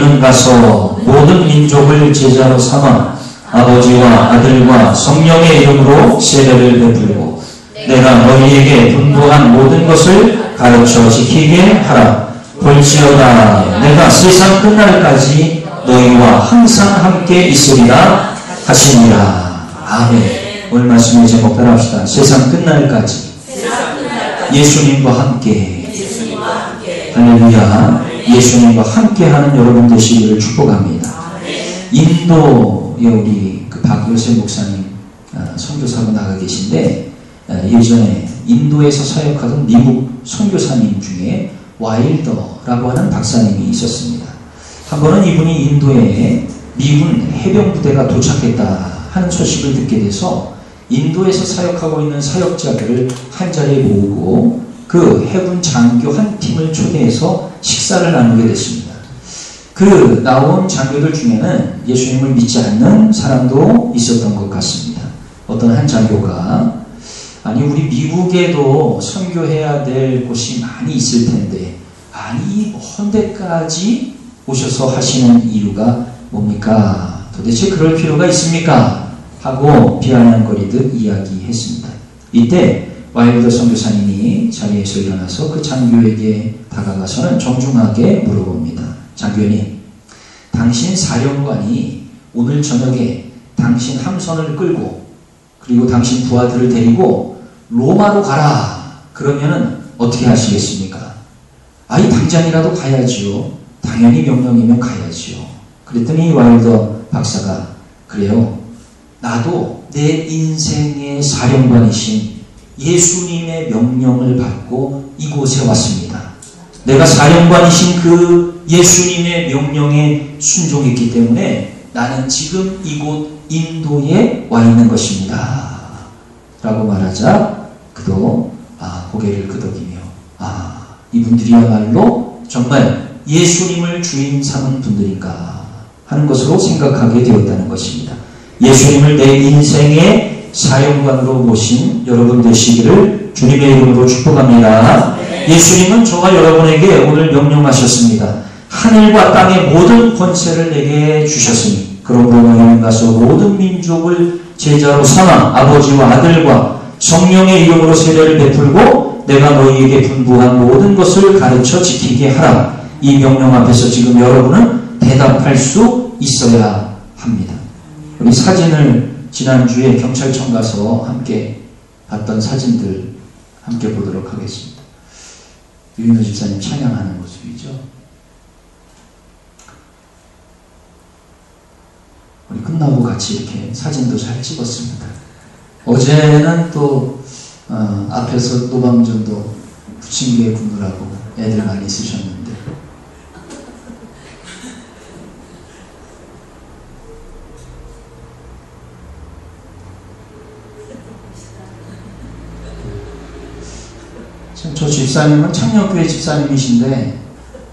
너희는 가서 모든 민족을 제자로 삼아 아버지와 아들과 성령의 이름으로 세례를 베풀고 내가 너희에게 분부한 모든 것을 가르쳐 지키게 하라. 볼지어다 내가 세상 끝날까지 너희와 항상 함께 있으리라 하시니라. 아멘. 오늘 말씀의 제목 따라합시다. 세상 끝날까지 예수님과 함께. 할렐루야. 예수님과 함께하는 여러분 되시기를 축복합니다. 인도에 우리 박요셉 목사님 선교사로 나가 계신데, 예전에 인도에서 사역하던 미국 선교사님 중에 와일더라고 하는 박사님이 있었습니다. 한 번은 이분이 인도에 미군 해병부대가 도착했다 하는 소식을 듣게 돼서 인도에서 사역하고 있는 사역자들을 한 자리에 모으고 그 해군 장교 한 팀을 초대해서 식사를 나누게 됐습니다. 그 나온 장교들 중에는 예수님을 믿지 않는 사람도 있었던 것 같습니다. 어떤 한 장교가 아니 우리 미국에도 선교해야 될 곳이 많이 있을 텐데 아니 먼 데까지 오셔서 하시는 이유가 뭡니까? 도대체 그럴 필요가 있습니까? 하고 비아냥거리듯 이야기했습니다. 이때 와일더 선교사님이 자리에서 일어나서 그 장교에게 다가가서는 정중하게 물어봅니다. 장교님, 당신 사령관이 오늘 저녁에 당신 함선을 끌고 그리고 당신 부하들을 데리고 로마로 가라. 그러면은 어떻게 하시겠습니까? 아이 당장이라도 가야지요. 당연히 명령이면 가야지요. 그랬더니 와일더 박사가 그래요. 나도 내 인생의 사령관이신 예수님의 명령을 받고 이곳에 왔습니다. 내가 사령관이신 그 예수님의 명령에 순종했기 때문에 나는 지금 이곳 인도에 와 있는 것입니다. 라고 말하자 그도 고개를 끄덕이며 이분들이야말로 정말 예수님을 주인 삼은 분들인가 하는 것으로 생각하게 되었다는 것입니다. 예수님을 내 인생의 사령관으로 모신 여러분 되시기를 주님의 이름으로 축복합니다. 예수님은 저와 여러분에게 오늘 명령하셨습니다. 하늘과 땅의 모든 권세를 내게 주셨으니 그러므로 너희는 가서 모든 민족을 제자로 삼아 아버지와 아들과 성령의 이름으로 세례를 베풀고 내가 너희에게 분부한 모든 것을 가르쳐 지키게 하라. 이 명령 앞에서 지금 여러분은 대답할 수 있어야 합니다. 우리 사진을 지난주에 경찰청 가서 함께 봤던 사진들 함께 보도록 하겠습니다. 유인호 집사님 찬양하는 모습이죠. 우리 끝나고 같이 이렇게 사진도 잘 찍었습니다. 어제는 또 앞에서 노방전도 부침개 구느라고 애들 많이 쓰셨는데 저 집사님은 창녕교회 집사님이신데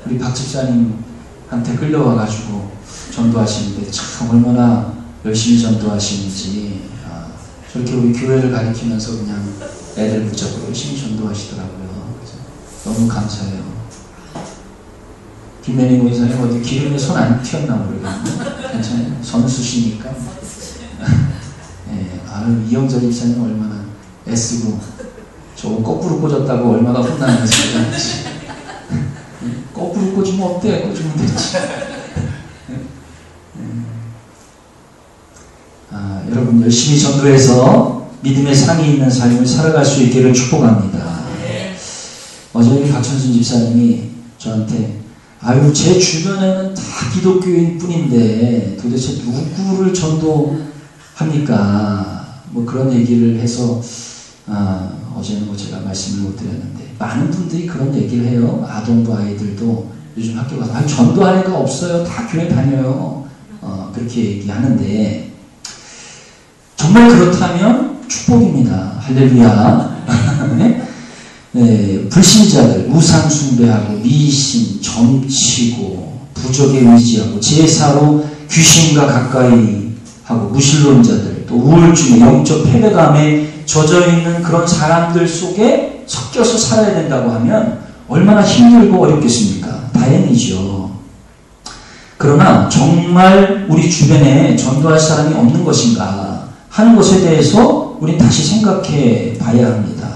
우리 박 집사님한테 끌려와가지고 전도하시는데 참 얼마나 열심히 전도하시는지 저렇게 우리 교회를 가리키면서 그냥 애들 붙잡고 열심히 전도하시더라고요. 너무 감사해요. 김혜리 목사님 어디 기름에 손 안 튀었나 모르겠네. 괜찮아요. 선수시니까. 네, 이영절 집사님 얼마나 애쓰고 저거 거꾸로 꽂았다고 얼마나 혼나는지. 거꾸로 꽂으면 어때? 꽂으면 되지. 여러분 열심히 전도해서 믿음의 상이 있는 삶을 살아갈 수 있기를 축복합니다. 어제 박천순 집사님이 저한테 제 주변에는 다 기독교인 뿐인데 도대체 누구를 전도합니까? 뭐 그런 얘기를 해서 어제는 제가 말씀을 못 드렸는데 많은 분들이 그런 얘기를 해요. 아동부 아이들도 요즘 학교 가서 전도할 애가 없어요. 다 교회 다녀요. 그렇게 얘기하는데 정말 그렇다면 축복입니다. 할렐루야. 네, 불신자들 우상 숭배하고 미신, 점치고 부적에 의지하고 제사로 귀신과 가까이 하고 무신론자들 또 우울증에 영적 패배감에 젖어있는 그런 사람들 속에 섞여서 살아야 된다고 하면 얼마나 힘들고 어렵겠습니까? 다행이죠. 그러나 정말 우리 주변에 전도할 사람이 없는 것인가 하는 것에 대해서 우린 다시 생각해 봐야 합니다.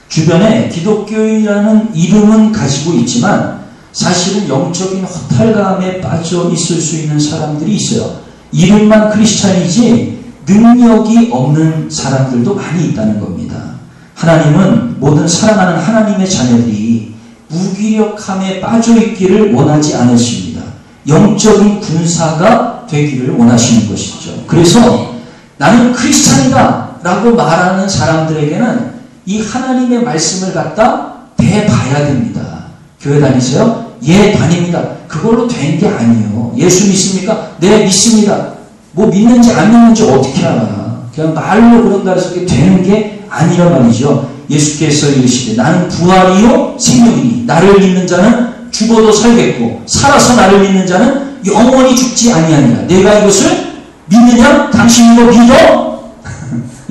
주변에 기독교인이라는 이름은 가지고 있지만 사실은 영적인 허탈감에 빠져 있을 수 있는 사람들이 있어요. 이름만 크리스찬이지 능력이 없는 사람들도 많이 있다는 겁니다. 하나님은 모든 사랑하는 하나님의 자녀들이 무기력함에 빠져 있기를 원하지 않으십니다. 영적인 군사가 되기를 원하시는 것이죠. 그래서 나는 크리스찬이다 라고 말하는 사람들에게는 이 하나님의 말씀을 갖다 대봐야 됩니다. 교회 다니세요? 예, 다닙니다. 그걸로 된 게 아니에요. 예수 믿습니까? 네, 믿습니다. 뭐 믿는지 안 믿는지 어떻게 알아? 그냥 말로 그런다 해서 그게 되는 게 아니란 말이죠. 예수께서 이르시되 나는 부활이요 생명이니 나를 믿는 자는 죽어도 살겠고 살아서 나를 믿는 자는 영원히 죽지 아니하니라. 내가 이것을 믿느냐? 당신이 이거 믿어?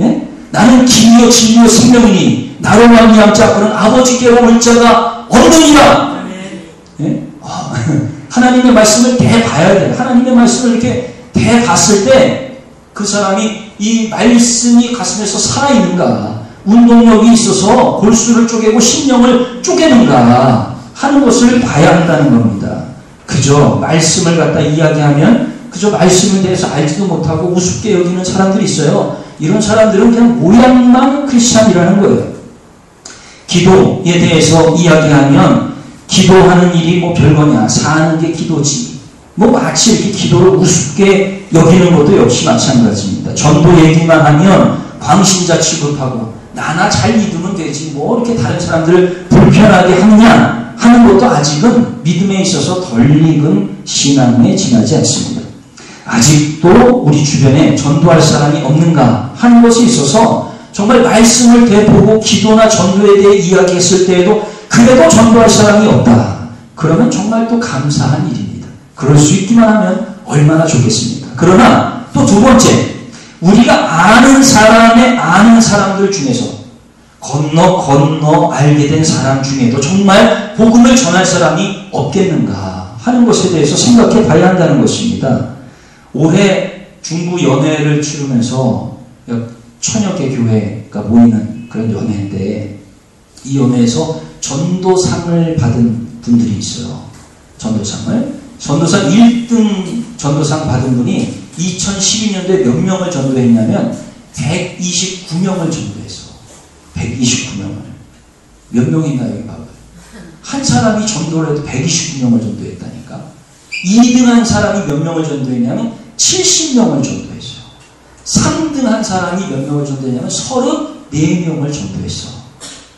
예? 나는 길이요 진리요 생명이니 나로 말미암아 그런 아버지께로 올 자가 없느니라. 예? 하나님의 말씀을 대봐야 돼. 하나님의 말씀을 이렇게 대봤을 때 그 사람이 이 말씀이 가슴에서 살아있는가, 운동력이 있어서 골수를 쪼개고 심령을 쪼개는가 하는 것을 봐야 한다는 겁니다. 그저 말씀을 갖다 이야기하면 그저 말씀에 대해서 알지도 못하고 우습게 여기는 사람들이 있어요. 이런 사람들은 그냥 모양만 크리스찬이라는 거예요. 기도에 대해서 이야기하면 기도하는 일이 뭐 별거냐, 사는 게 기도지. 뭐 마치 이렇게 기도를 우습게 여기는 것도 역시 마찬가지입니다. 전도 얘기만 하면 광신자 취급하고 나나 잘 믿으면 되지 뭐 이렇게 다른 사람들을 불편하게 하느냐 하는 것도 아직은 믿음에 있어서 덜 익은 신앙에 지나지 않습니다. 아직도 우리 주변에 전도할 사람이 없는가 하는 것에 있어서 정말 말씀을 대보고 기도나 전도에 대해 이야기했을 때에도 그래도 전도할 사람이 없다. 그러면 정말 또 감사한 일입니다. 그럴 수 있기만 하면 얼마나 좋겠습니까? 그러나 또 두 번째, 우리가 아는 사람의 아는 사람들 중에서 건너 알게 된 사람 중에도 정말 복음을 전할 사람이 없겠는가 하는 것에 대해서 생각해 봐야 한다는 것입니다. 올해 중부 연회를 치르면서 천여 개 교회가 모이는 그런 연회인데 이 연회에서 전도상을 받은 분들이 있어요. 전도상 1등 전도상 받은 분이 2012년도에 몇 명을 전도했냐면 129명을 전도했어. 129명을. 몇 명인가 여기 봐봐요. 한 사람이 전도를 해도 129명을 전도했다니까. 2등 한 사람이 몇 명을 전도했냐면 70명을 전도했어요. 3등 한 사람이 몇 명을 전도했냐면 34명을 전도했어.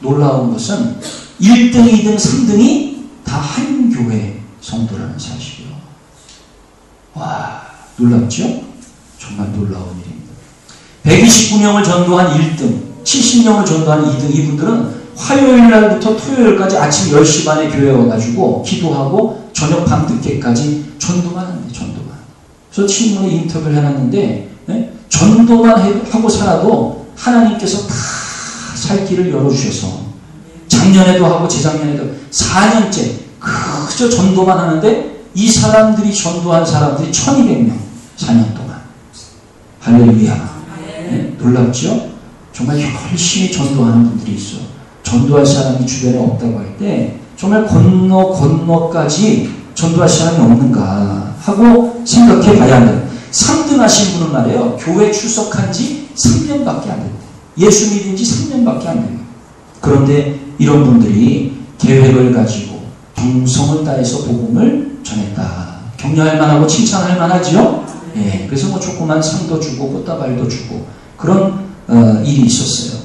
놀라운 것은 1등, 2등, 3등이 다 한 교회 성도라는 사실이요. 와, 놀랍죠? 정말 놀라운 일입니다. 129명을 전도한 1등, 70명을 전도한 2등, 이분들은 화요일 날부터 토요일까지 아침 10시 반에 교회에 와가지고 기도하고 저녁 밤 늦게까지 전도만 합니다. 전도만. 그래서 친구에 인터뷰를 해놨는데 전도만 하고 살아도 하나님께서 다 살 길을 열어주셔서 작년에도 하고 재작년에도 4년째 그저 전도만 하는데 이 사람들이 전도한 사람들이 1200명 4년 동안. 할렐루야. 네? 놀랍죠? 정말 열심히 전도하는 분들이 있어요. 전도할 사람이 주변에 없다고 할 때 정말 건너까지 전도할 사람이 없는가 하고 생각해 봐야 한다. 3등 하신 분은 말이에요. 교회 출석한 지 3년밖에 안 됐다. 예수 믿은 지 3년밖에 안 돼요. 그런데 이런 분들이 계획을 가지고 정성을 다해서 복음을 전했다. 격려할 만하고 칭찬할 만하지요? 예, 그래서 뭐 조그만 상도 주고 꽃다발도 주고 그런 일이 있었어요.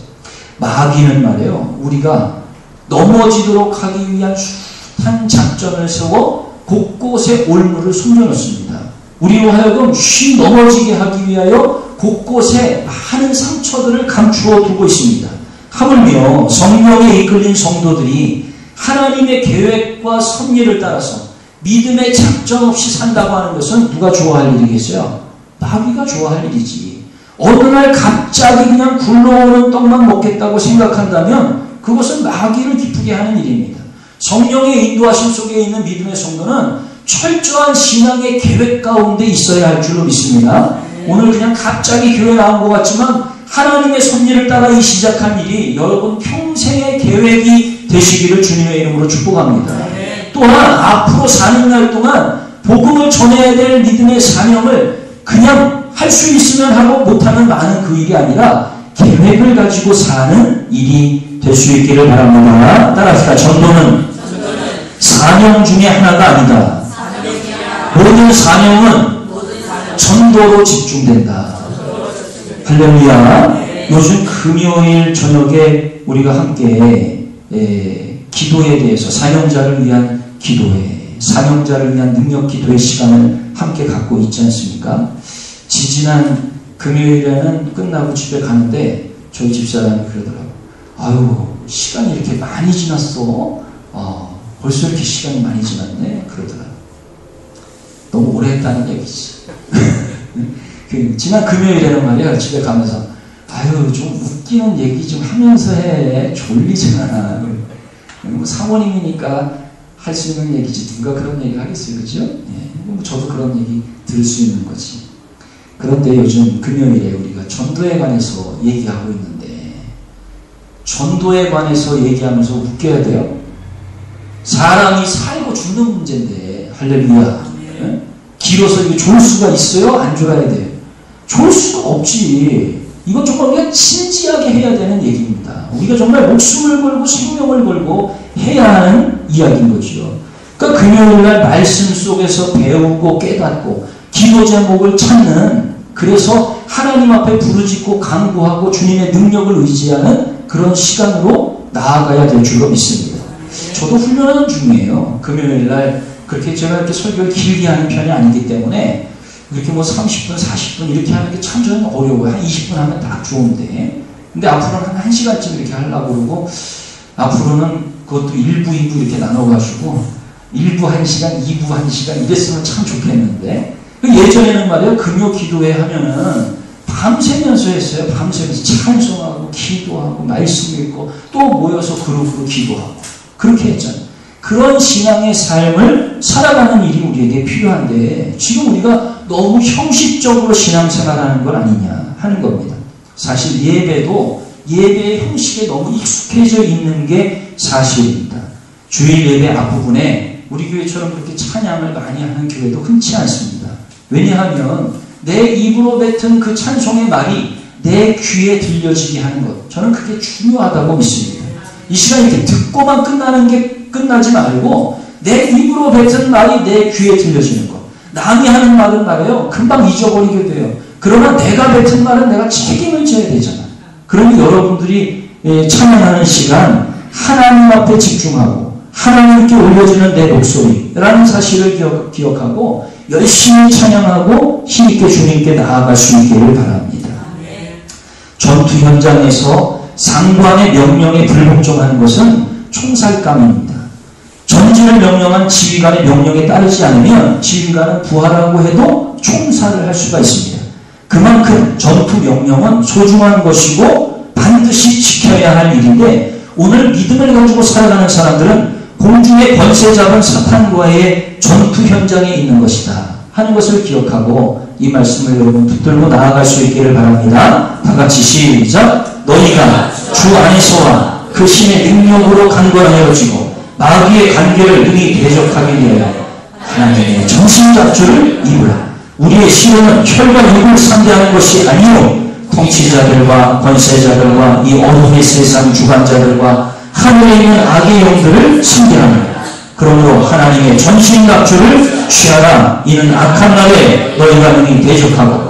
마귀는 말이에요. 우리가 넘어지도록 하기 위한 숱한 작전을 세워 곳곳에 올무를 숨겨놓습니다. 우리로 하여금 쉬 넘어지게 하기 위하여 곳곳에 많은 상처들을 감추어 두고 있습니다. 하물며 성령에 이끌린 성도들이 하나님의 계획과 섭리를 따라서 믿음의 작전 없이 산다고 하는 것은 누가 좋아할 일이겠어요? 마귀가 좋아할 일이지. 어느 날 갑자기 그냥 굴러오는 떡만 먹겠다고 생각한다면 그것은 마귀를 기쁘게 하는 일입니다. 성령의 인도하심 속에 있는 믿음의 성도는 철저한 신앙의 계획 가운데 있어야 할 줄로 믿습니다. 오늘 그냥 갑자기 교회 나온 것 같지만 하나님의 섭리를 따라 이 시작한 일이 여러분 평생의 계획이 되시기를 주님의 이름으로 축복합니다. 또한 앞으로 사는 날 동안 복음을 전해야 될 믿음의 사명을 그냥 할 수 있으면 하고 못하면 많은 그 일이 아니라 계획을 가지고 사는 일이 될 수 있기를 바랍니다. 따라합시다. 전도는 사명 중에 하나가 아니다. 모든 사명은 전도로 집중된다. 할렐루야. 요즘 금요일 저녁에 우리가 함께 기도에 대해서 사명자를 위한 기도회, 사명자를 위한 능력 기도의 시간을 함께 갖고 있지 않습니까? 지지난 금요일에는 끝나고 집에 가는데 저희 집사람이 그러더라고요. 아유, 시간이 이렇게 많이 지났어. 벌써 이렇게 시간이 많이 지났네. 그러더라고요. 너무 오래 했다는 얘기지. 지난 금요일에는 말이야, 집에 가면서 아유, 좀 웃기는 얘기 좀 하면서 해. 졸리잖아. 뭐 사모님이니까 할 수 있는 얘기지. 누가 그런 얘기 하겠어요. 그죠? 예. 뭐 저도 그런 얘기 들을 수 있는 거지. 그런데 요즘 금요일에 우리가 전도에 관해서 얘기하고 있는데, 전도에 관해서 얘기하면서 웃겨야 돼요. 사람이 살고 죽는 문제인데, 할렐루야. 예? 길어서 이게 좋을 수가 있어요? 안 좋아야 돼요? 좋을 수가 없지. 이건 정말 우리가 진지하게 해야 되는 얘기입니다. 우리가 정말 목숨을 걸고 생명을 걸고 해야 하는 이야기인 거죠. 그러니까 금요일날 말씀 속에서 배우고 깨닫고 기도 제목을 찾는, 그래서 하나님 앞에 부르짖고 간구하고 주님의 능력을 의지하는 그런 시간으로 나아가야 될 줄로 믿습니다. 저도 훈련하는 중이에요. 금요일날 그렇게 제가 이렇게 설교를 길게 하는 편이 아니기 때문에 이렇게 뭐 30분, 40분 이렇게 하는 게 참 저는 어려워요. 한 20분 하면 딱 좋은데. 근데 앞으로는 한 1시간쯤 이렇게 하려고 그러고, 앞으로는 그것도 1부, 2부 이렇게 나눠가지고 1부 1시간, 2부 1시간 이랬으면 참 좋겠는데, 예전에는 말이에요, 금요 기도회 하면은 밤새면서 했어요. 밤새면서 찬송하고 기도하고 말씀 읽고 또 모여서 그룹으로 기도하고 그렇게 했잖아요. 그런 신앙의 삶을 살아가는 일이 우리에게 필요한데, 지금 우리가 너무 형식적으로 신앙생활하는 건 아니냐 하는 겁니다. 사실 예배의 형식에 너무 익숙해져 있는 게 사실입니다. 주일 예배 앞부분에 우리 교회처럼 그렇게 찬양을 많이 하는 교회도 흔치 않습니다. 왜냐하면 내 입으로 뱉은 그 찬송의 말이 내 귀에 들려지게 하는 것, 저는 그게 중요하다고 믿습니다. 이 시간 이렇게 듣고만 끝나지 말고 내 입으로 뱉은 말이 내 귀에 들려지는 것. 남이 하는 말은 말이에요, 금방 잊어버리게 돼요. 그러나 내가 뱉은 말은 내가 책임을 져야 되잖아. 그러면 여러분들이 찬양하는 시간 하나님 앞에 집중하고 하나님께 올려주는 내 목소리라는 사실을 기억하고 열심히 찬양하고 힘있게 주님께 나아갈 수 있기를 바랍니다. 전투 현장에서 상관의 명령에 불복종하는 것은 총살감입니다. 전진을 명령한 지휘관의 명령에 따르지 않으면 지휘관은 부하라고 해도 총살을 할 수가 있습니다. 그만큼 전투 명령은 소중한 것이고 반드시 지켜야 할 일인데, 오늘 믿음을 가지고 살아가는 사람들은 공중의 권세 잡은 사탄과의 전투 현장에 있는 것이다 하는 것을 기억하고 이 말씀을 여러분 붙들고 나아갈 수 있기를 바랍니다. 다 같이 시작. 너희가 주 안에서와 그 신의 능력으로 간구하여지고 마귀의 관계를 능히 대적하기 위하여 하나님의 정신잡주를 입으라. 우리의 시련은 혈과 육을 상대하는 것이 아니요 통치자들과 권세자들과 이 어둠의 세상 주관자들과 하늘에 있는 악의 영들을 상대하느라. 그러므로 하나님의 전신갑주를 취하라. 이는 악한 날에 너희가 능히 대적하고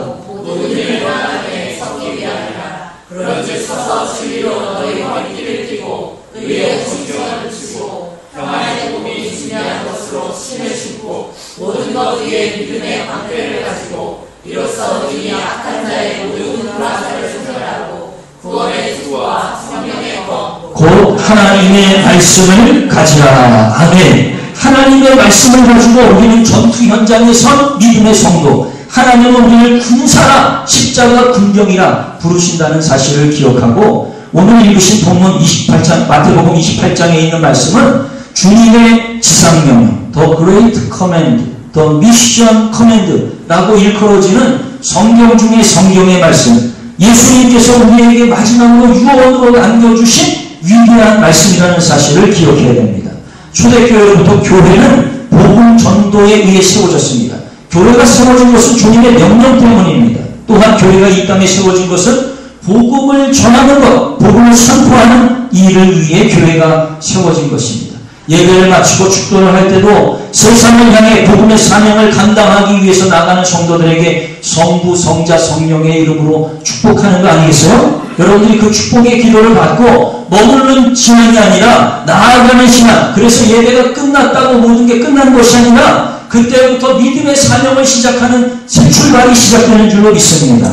모든 것 위에 믿음의 방패를 가지고 이로써 너희의 악한 자의 모든 불화사를 선별하고 구원의 주와 성령의 검 곧 하나님의 말씀을 가지라. 아멘. 하나님의 말씀을 가지고 우리는 전투 현장에서 믿음의 성도, 하나님은 우리를 군사라, 십자가 군병이라 부르신다는 사실을 기억하고, 오늘 읽으신 본문 28장, 마태복음 28장에 있는 말씀은 주님의 지상명령, The Great Command, The Mission Command라고 일컬어지는 성경 중에 성경의 말씀, 예수님께서 우리에게 마지막으로 유언으로 남겨주신 위대한 말씀이라는 사실을 기억해야 됩니다. 초대교회로부터 교회는 복음 전도에 의해 세워졌습니다. 교회가 세워진 것은 주님의 명령 때문입니다. 또한 교회가 이 땅에 세워진 것은 복음을 전하는 것, 복음을 선포하는 일을 위해 교회가 세워진 것입니다. 예배를 마치고 축도를 할 때도 세상을 향해 복음의 사명을 감당하기 위해서 나가는 성도들에게 성부, 성자, 성령의 이름으로 축복하는 거 아니겠어요? 여러분들이 그 축복의 기도를 받고 머무르는 신앙이 아니라 나아가는 신앙, 그래서 예배가 끝났다고 모든 게 끝난 것이 아니라 그때부터 믿음의 사명을 시작하는 새 출발이 시작되는 줄로 믿습니다.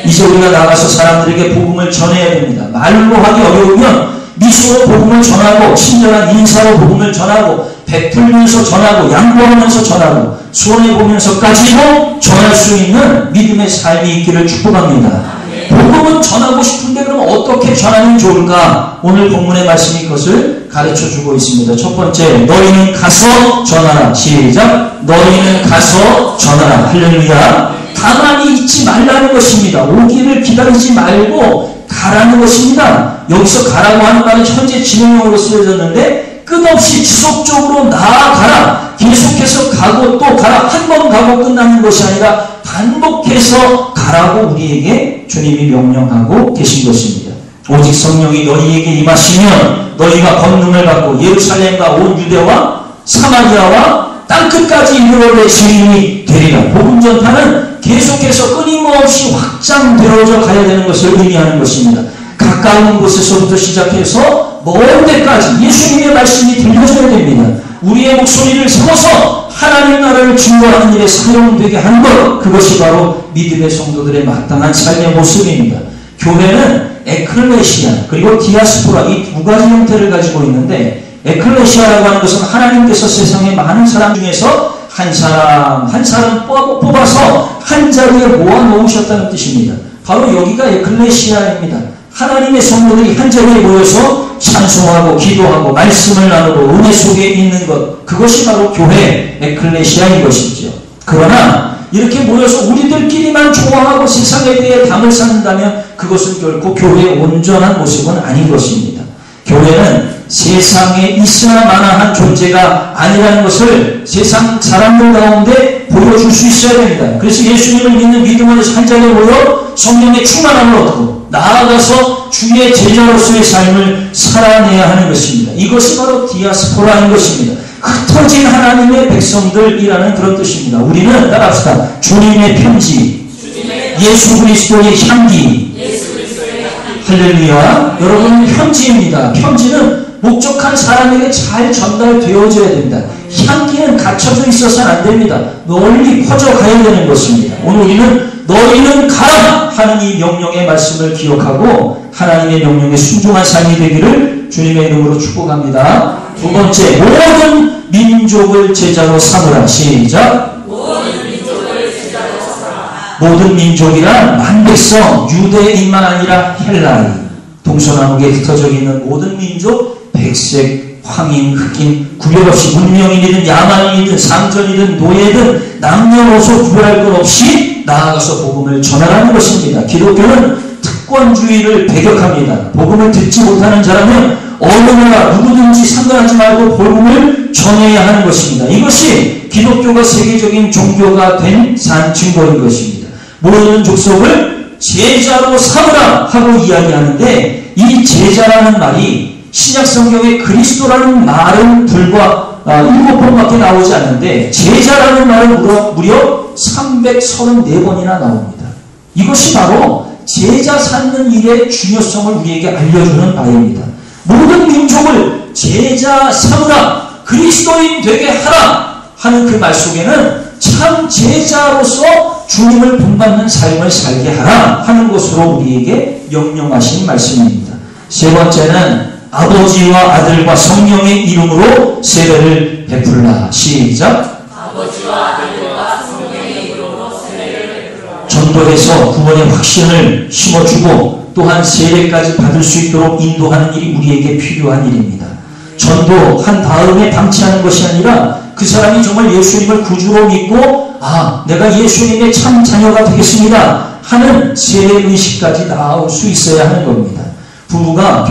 이제 우리가 나가서 사람들에게 복음을 전해야 됩니다. 말로 하기 어려우면 미소로 복음을 전하고 친절한 인사로 복음을 전하고 베풀면서 전하고 양보하면서 전하고 손해보면서까지도 전할 수 있는 믿음의 삶이 있기를 축복합니다. 복음은 전하고 싶은데 그럼 어떻게 전하면 좋을까? 오늘 본문의 말씀이 그것을 가르쳐주고 있습니다. 첫 번째, 너희는 가서 전하라. 시작. 너희는 가서 전하라. 할렐루야. 가만히 있지 말라는 것입니다. 오기를 기다리지 말고 가라는 것입니다. 여기서 가라고 하는 말은 현재 진행형으로 쓰여졌는데 끝없이 지속적으로 나아가라. 계속해서 가고 또 가라. 한 번 가고 끝나는 것이 아니라 반복해서 가라고 우리에게 주님이 명령하고 계신 것입니다. 오직 성령이 너희에게 임하시면 너희가 권능을 받고 예루살렘과 온 유대와 사마리아와 땅끝까지 이르러 내 증인이 되리라. 복음 전파는 계속해서 끊임없이 확장되어져 가야 되는 것을 의미하는 것입니다. 가까운 곳에서부터 시작해서 먼 데까지 예수님의 말씀이 들려져야 됩니다. 우리의 목소리를 세워서 하나님 나라를 증거하는 일에 사용되게 하는 것, 그것이 바로 믿음의 성도들의 마땅한 삶의 모습입니다. 교회는 에클레시아 그리고 디아스포라 이 두 가지 형태를 가지고 있는데, 에클레시아라고 하는 것은 하나님께서 세상의 많은 사람 중에서 한 사람 뽑아서 한 자리에 모아 놓으셨다는 뜻입니다. 바로 여기가 에클레시아입니다. 하나님의 성도들이 한 자리에 모여서 찬송하고 기도하고 말씀을 나누고 은혜 속에 있는 것, 그것이 바로 교회 에클레시아인 것이죠. 그러나 이렇게 모여서 우리들끼리만 좋아하고 세상에 대해 담을 쌓는다면 그것은 결코 교회의 온전한 모습은 아닌 것입니다. 교회는 세상에 있으나 마나한 존재가 아니라는 것을 세상 사람들 가운데 보여줄 수 있어야 됩니다. 그래서 예수님을 믿는 믿음으로 한 자리에 모여 성령의 충만함을 얻고 나아가서 주의 제자로서의 삶을 살아내야 하는 것입니다. 이것이 바로 디아스포라인 것입니다. 흩어진 하나님의 백성들이라는 그런 뜻입니다. 우리는 따라합시다. 주님의 편지, 예수 그리스도의 향기. 할렐루야. 여러분, 편지입니다. 편지는 목적한 사람에게 잘 전달되어져야 됩니다. 향기는 갇혀져 있어서는 안 됩니다. 널리 퍼져가야 되는 것입니다. 오늘 우리는 너희는 가라 하는 이 명령의 말씀을 기억하고 하나님의 명령에 순종한 삶이 되기를 주님의 이름으로 축복합니다. 두 번째, 모든 민족을 제자로 삼으라. 시작. 모든 민족이란 만백성, 유대인만 아니라 헬라이, 동서남북에 흩어져 있는 모든 민족, 백색, 황인, 흑인, 구별 없이 문명인이든 야만인이든 상전이든 노예든 남녀노소 구별할 것 없이 나아가서 복음을 전하라는 것입니다. 기독교는 특권주의를 배격합니다. 복음을 듣지 못하는 자라면 어느 나라 누구든지 상관하지 말고 복음을 전해야 하는 것입니다. 이것이 기독교가 세계적인 종교가 된 산 증거인 것입니다. 모든 족속을 제자로 삼으라 하고 이야기하는데, 이 제자라는 말이 신약성경에 그리스도라는 말은 불과 7번밖에 나오지 않는데 제자라는 말은 무려 334번이나 나옵니다. 이것이 바로 제자 삼는 일의 중요성을 우리에게 알려주는 바입니다. 모든 민족을 제자 삼으라, 그리스도인 되게 하라 하는 그 말 속에는 참 제자로서 주님을 본받는 삶을 살게 하라 하는 것으로 우리에게 명령하신 말씀입니다. 세 번째는 아버지와 아들과 성령의 이름으로 세례를 베풀라. 시작. 아버지와 아들과 성령의 이름으로 세례를 베풀라. 전도해서 구원의 확신을 심어주고 또한 세례까지 받을 수 있도록 인도하는 일이 우리에게 필요한 일입니다. 전도한 다음에 방치하는 것이 아니라 그 사람이 정말 예수님을 구주로 믿고 내가 예수님의 참 자녀가 되겠습니다 하는 세례의식까지 나올 수 있어야 하는 겁니다. 부부가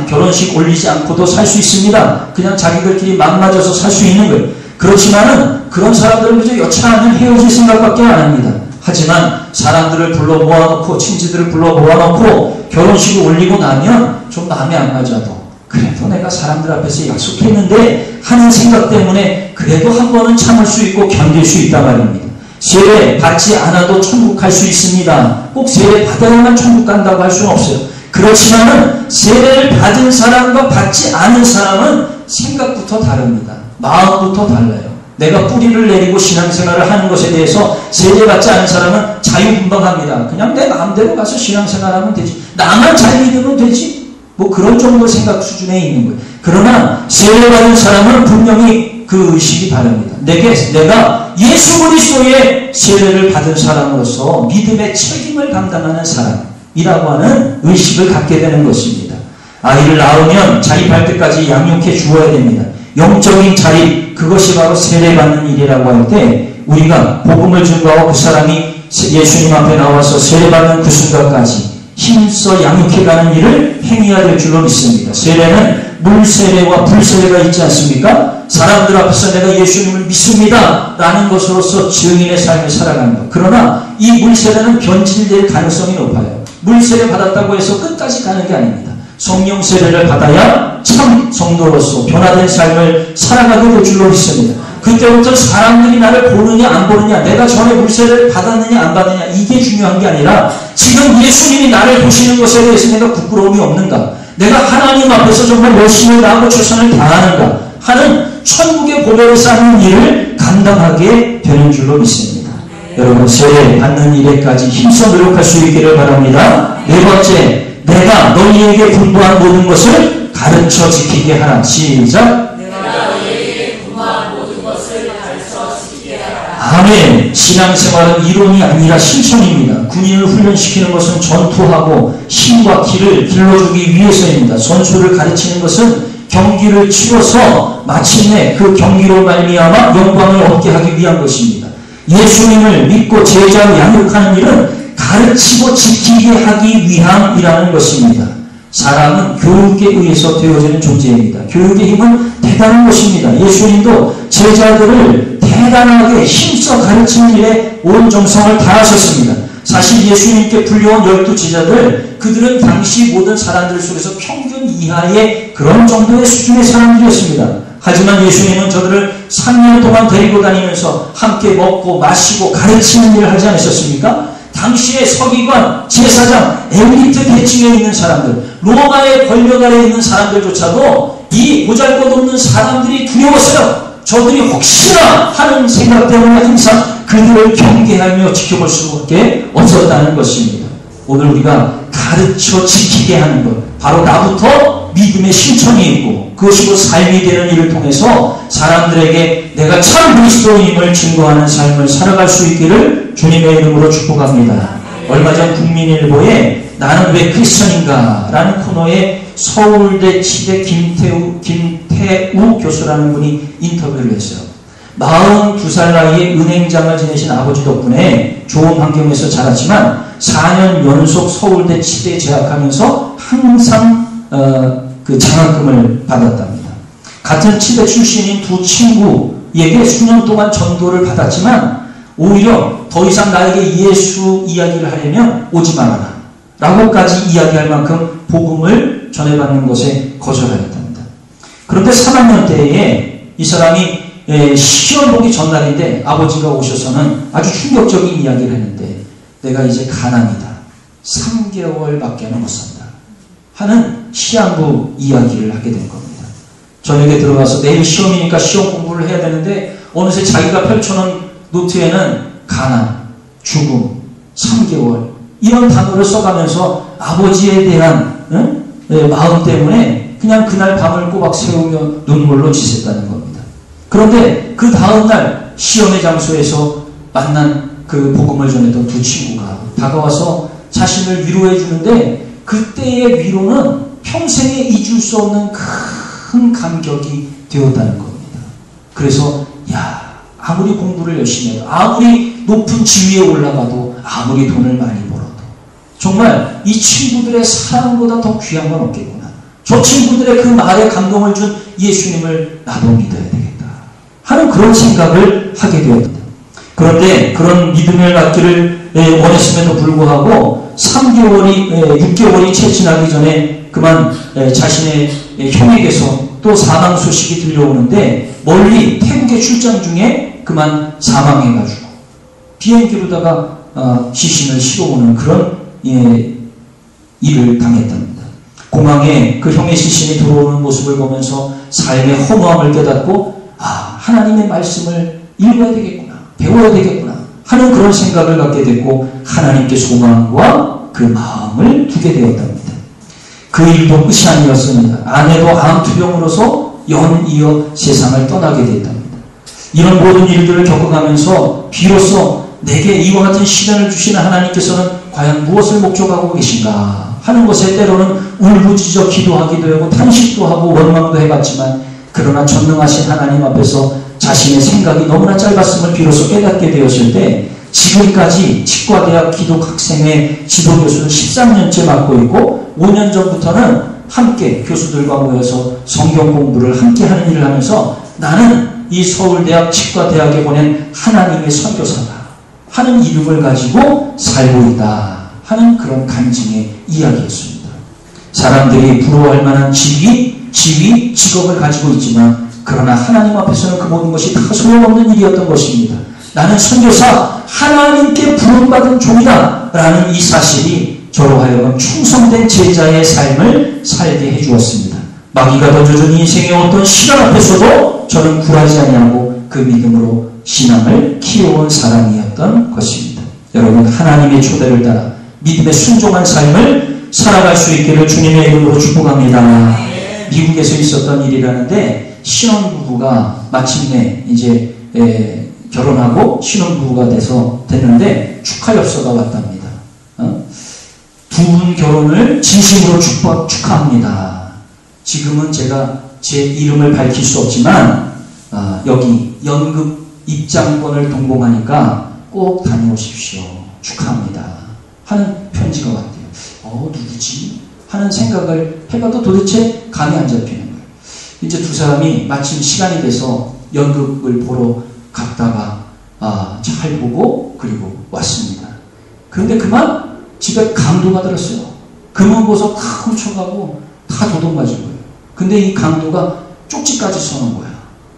결혼식 올리지 않고도 살 수 있습니다. 그냥 자기들끼리 맘 맞아서 살 수 있는 거예요. 그렇지만은 그런 사람들은 그저 여차하면 헤어질 생각밖에 안 합니다. 하지만 사람들을 불러 모아놓고 친지들을 불러 모아놓고 결혼식을 올리고 나면 좀 마음에 안 맞아도 그래도 내가 사람들 앞에서 약속했는데 하는 생각 때문에 그래도 한 번은 참을 수 있고 견딜 수 있단 말입니다. 세례 받지 않아도 천국 갈 수 있습니다. 꼭 세례 받아야만 천국 간다고 할 수는 없어요. 그렇지만은 세례를 받은 사람과 받지 않은 사람은 생각부터 다릅니다. 마음부터 달라요. 내가 뿌리를 내리고 신앙생활을 하는 것에 대해서 세례받지 않은 사람은 자유분방합니다. 그냥 내 마음대로 가서 신앙생활하면 되지. 나만 잘 믿으면 되지. 뭐 그런 정도 생각 수준에 있는 거예요. 그러나 세례받은 사람은 분명히 그 의식이 다릅니다. 내가 예수 그리스도의 세례를 받은 사람으로서 믿음의 책임을 감당하는 사람이라고 하는 의식을 갖게 되는 것입니다. 아이를 낳으면 자립할 때까지 양육해 주어야 됩니다. 영적인 자립, 그것이 바로 세례받는 일이라고 할 때 우리가 복음을 증거하고 그 사람이 예수님 앞에 나와서 세례받는 그 순간까지 힘써 양육해가는 일을 행해야 될 줄로 믿습니다. 세례는 물세례와 불세례가 있지 않습니까? 사람들 앞에서 내가 예수님을 믿습니다 라는 것으로서 증인의 삶을 살아가는 것. 그러나 이 물세례는 변질될 가능성이 높아요. 물세례 받았다고 해서 끝까지 가는 게 아닙니다. 성령 세례를 받아야 참 성도로서 변화된 삶을 살아가게 될 줄로 믿습니다. 그때부터 사람들이 나를 보느냐 안 보느냐, 내가 전에 물세례를 받았느냐 안 받느냐, 이게 중요한 게 아니라 지금 예수님이 나를 보시는 것에 대해서 내가 부끄러움이 없는가, 내가 하나님 앞에서 정말 열심히 다하고 최선을 다하는가 하는 천국의 보배를 쌓는 일을 감당하게 되는 줄로 믿습니다. 여러분, 세례 받는 일에까지 힘써 노력할 수 있기를 바랍니다. 네 번째, 내가 너희에게 분부한 모든 것을 가르쳐 지키게 하라. 시작. 내가 너희에게 분부한 모든 것을 가르쳐 지키게 하라. 아멘. 신앙생활은 이론이 아니라 실천입니다. 군인을 훈련시키는 것은 전투하고 힘과 기를 길러주기 위해서입니다. 선수를 가르치는 것은 경기를 치러서 마침내 그 경기로 말미암아 영광을 얻게 하기 위한 것입니다. 예수님을 믿고 제자로 양육하는 일은 가르치고 지키게 하기 위함이라는 것입니다. 사람은 교육에 의해서 되어지는 존재입니다. 교육의 힘은 대단한 것입니다. 예수님도 제자들을 대단하게 힘써 가르치는 일에 온 정성을 다하셨습니다. 사실 예수님께 불려온 12제자들, 그들은 당시 모든 사람들 속에서 평균 이하의 그런 정도의 수준의 사람들이었습니다. 하지만 예수님은 저들을 3년 동안 데리고 다니면서 함께 먹고 마시고 가르치는 일을 하지 않으셨습니까? 당시의 서기관, 제사장, 엘리트 계층에 있는 사람들, 로마의 권력 아래에 있는 사람들조차도 이 보잘것없는 사람들이 두려웠어요. 저들이 혹시나 하는 생각 때문에 항상 그들을 경계하며 지켜볼 수밖에 없었다는 것입니다. 오늘 우리가 가르쳐 지키게 하는 것, 바로 나부터 믿음의 실천이 있고 그것이 삶이 되는 일을 통해서 사람들에게 내가 참 그리스도인임을 증거하는 삶을 살아갈 수 있기를 주님의 이름으로 축복합니다. 얼마 전 국민일보에 나는 왜 크리스천인가 라는 코너에 서울대 치대 김태우 교수라는 분이 인터뷰를 했어요. 42살 나이에 은행장을 지내신 아버지 덕분에 좋은 환경에서 자랐지만 4년 연속 서울대 치대에 재학하면서 항상 그 장학금을 받았답니다. 같은 치대 출신인 두 친구에게 수년 동안 전도를 받았지만 오히려 더 이상 나에게 예수 이야기를 하려면 오지 말아라 라고까지 이야기할 만큼 복음을 전해받는 것에 거절하였답니다. 그런데 3학년 때에 이 사람이 시험 보기 전날인데 아버지가 오셔서는 아주 충격적인 이야기를 했는데 내가 이제 가난이다. 3개월밖에 못 산다. 하는 시한부 이야기를 하게 된 겁니다. 저녁에 들어가서 내일 시험이니까 시험 공부를 해야 되는데 어느새 자기가 펼쳐놓은 노트에는 가난, 죽음, 3개월 이런 단어를 써가면서 아버지에 대한 마음 때문에 그냥 그날 밤을 꼬박 새우며 눈물로 지샜다는 겁니다. 그런데 그 다음날 시험의 장소에서 만난 그 복음을 전했던 두 친구가 다가와서 자신을 위로해 주는데 그때의 위로는 평생에 잊을 수 없는 큰 감격이 되었다는 겁니다. 그래서 아무리 공부를 열심히 해도, 아무리 높은 지위에 올라가도, 아무리 돈을 많이 벌어도 정말 이 친구들의 사랑보다 더 귀한 건 없겠구나. 저 친구들의 그 말에 감동을 준 예수님을 나도 믿어야 되겠다 하는 그런 생각을 하게 되었다. 그런데 그런 믿음을 갖기를 원했음에도 불구하고 6개월이 채 지나기 전에 그만 자신의 형에게서 또 사망 소식이 들려오는데, 멀리 태국에 출장 중에 그만 사망해가지고 비행기로다가 시신을 실어오는 그런 일을 당했답니다. 공항에 그 형의 시신이 들어오는 모습을 보면서 삶의 허무함을 깨닫고, 하나님의 말씀을 읽어야 되겠구나, 배워야 되겠구나 하는 그런 생각을 갖게 됐고, 하나님께 소망과 그 마음을 두게 되었답니다. 그 일도 끝이 아니었습니다. 아내도 암투병으로서 연이어 세상을 떠나게 되었답니다. 이런 모든 일들을 겪어가면서 비로소 내게 이와 같은 시련을 주시는 하나님께서는 과연 무엇을 목적하고 계신가 하는 것에 때로는 울부짖어 기도하기도 하고 탄식도 하고 원망도 해봤지만, 그러나 전능하신 하나님 앞에서 자신의 생각이 너무나 짧았음을 비로소 깨닫게 되었을 때, 지금까지 치과대학 기독학생회 지도교수를 13년째 맡고 있고, 5년 전부터는 함께 교수들과 모여서 성경 공부를 함께 하는 일을 하면서, 나는 이 서울대학 치과대학에 보낸 하나님의 선교사다 하는 이름을 가지고 살고 있다 하는 그런 간증의 이야기였습니다. 사람들이 부러워할 만한 지위, 직업을 가지고 있지만, 그러나 하나님 앞에서는 그 모든 것이 다 소용없는 일이었던 것입니다. 나는 선교사, 하나님께 부름받은 종이다 라는 이 사실이 저로 하여금 충성된 제자의 삶을 살게 해주었습니다. 마귀가 던져준 인생의 어떤 시련 앞에서도 저는 굴하지 아니하고 그 믿음으로 신앙을 키워온 사람이었던 것입니다. 여러분, 하나님의 초대를 따라 믿음의 순종한 삶을 살아갈 수 있기를 주님의 이름으로 축복합니다. 미국에서 있었던 일이라는데, 신혼부부가 마침내 이제 결혼하고 신혼부부가 됐는데 축하 엽서가 왔답니다. 두 분 결혼을 진심으로 축하합니다. 지금은 제가 제 이름을 밝힐 수 없지만 여기 연극 입장권을 동봉하니까 꼭 다녀오십시오. 축하합니다 하는 편지가 왔대요. 누구지? 하는 생각을 해봐도 도대체 감이 안 잡히는 거예요. 이제 두 사람이 마침 시간이 돼서 연극을 보러 갔다가 잘 보고 그리고 왔습니다. 그런데 그만 집에 강도가 들었어요. 금은보석 다 훔쳐가고 다 도둑맞은 거예요. 근데 이 강도가 쪽지까지 써놓은 거야.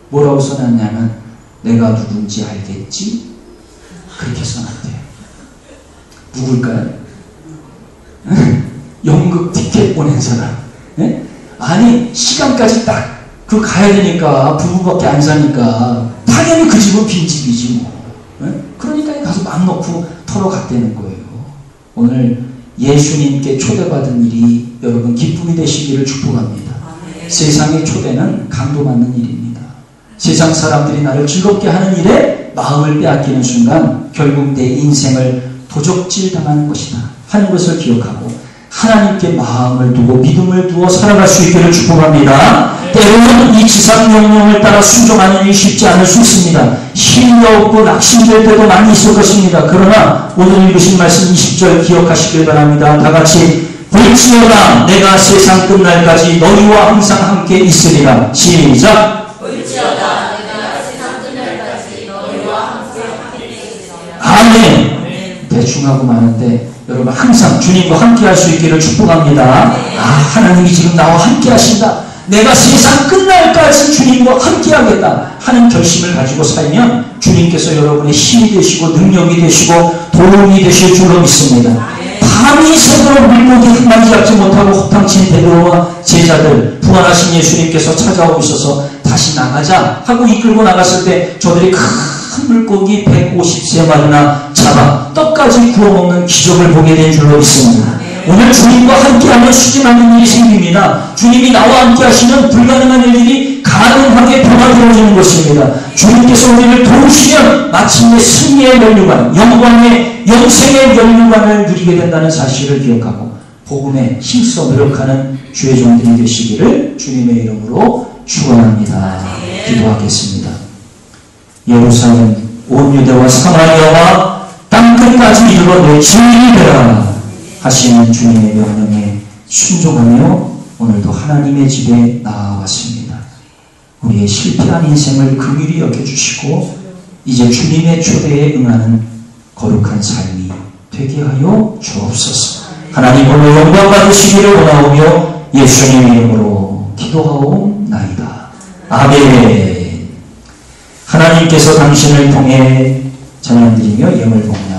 뭐라고 써놨냐면, 내가 누군지 알겠지? 그렇게 써놨대요. 누굴까요? 연극 티켓 보낸 사람. 네? 아니, 시간까지 딱 가야 되니까, 부부밖에 안 사니까 당연히 그 집은 빈집이지 뭐. 네? 그러니까 가서 막 넣고 털어갔다는 거예요. 오늘 예수님께 초대받은 일이 여러분 기쁨이 되시기를 축복합니다. 세상의 초대는 강도받는 일입니다. 세상 사람들이 나를 즐겁게 하는 일에 마음을 빼앗기는 순간 결국 내 인생을 도적질 당하는 것이다 하는 것을 기억하고, 하나님께 마음을 두고 믿음을 두어 살아갈 수 있기를 축복합니다. 때로는 이 지상 명령을 따라 순종하는 일이 쉽지 않을 수 있습니다. 힘이 없고 낙심될 때도 많이 있을 것입니다. 그러나 오늘 읽으신 말씀 20절 기억하시길 바랍니다. 다 같이 볼지어다 내가 세상 끝날까지 너희와 항상 함께 있으리라. 시작. 볼지어다 내가 세상 끝날까지 너희와 함께 있으리라. 아멘. 대충 하고 마는데 여러분 항상 주님과 함께 할 수 있기를 축복합니다. 하나님이 지금 나와 함께 하신다. 내가 세상 끝날까지 주님과 함께 하겠다 하는 결심을 가지고 살면 주님께서 여러분의 힘이 되시고 능력이 되시고 도움이 되실 줄로 믿습니다. 밤이 새도록 물고기 한 마리 잡지 못하고 호탕친 베드로와 제자들, 부활하신 예수님께서 찾아오셔서 다시 나가자 하고 이끌고 나갔을 때 저들이 큰 물고기 153마리나 잡아 떡까지 구워 먹는 기적을 보게 된 줄로 믿습니다. 오늘 주님과 함께하면 수진하는 일이 생깁니다. 주님이 나와 함께 하시는 불가능한 일들이 가능하게 변화되어지는 것입니다. 주님께서 우리를 도우시면 마침내 승리의 면류관, 영광의 영생의 면류관을 누리게 된다는 사실을 기억하고 복음에 힘써 노력하는 주의 종들이 되시기를 주님의 이름으로 축원합니다. 기도하겠습니다. 예루살렘 온 유대와 사마리아와 땅끝까지 이르러 내 주인이 되라 하시는 주님의 명령에 순종하며 오늘도 하나님의 집에 나아왔습니다. 우리의 실패한 인생을 긍휼히 여겨주시고 이제 주님의 초대에 응하는 거룩한 삶이 되게 하여 주옵소서. 하나님 오늘 영광 받으시기를 원하오며 예수님 이름으로 기도하옵나이다. 아멘. 하나님께서 당신을 통해 찬양드리며 영을 복는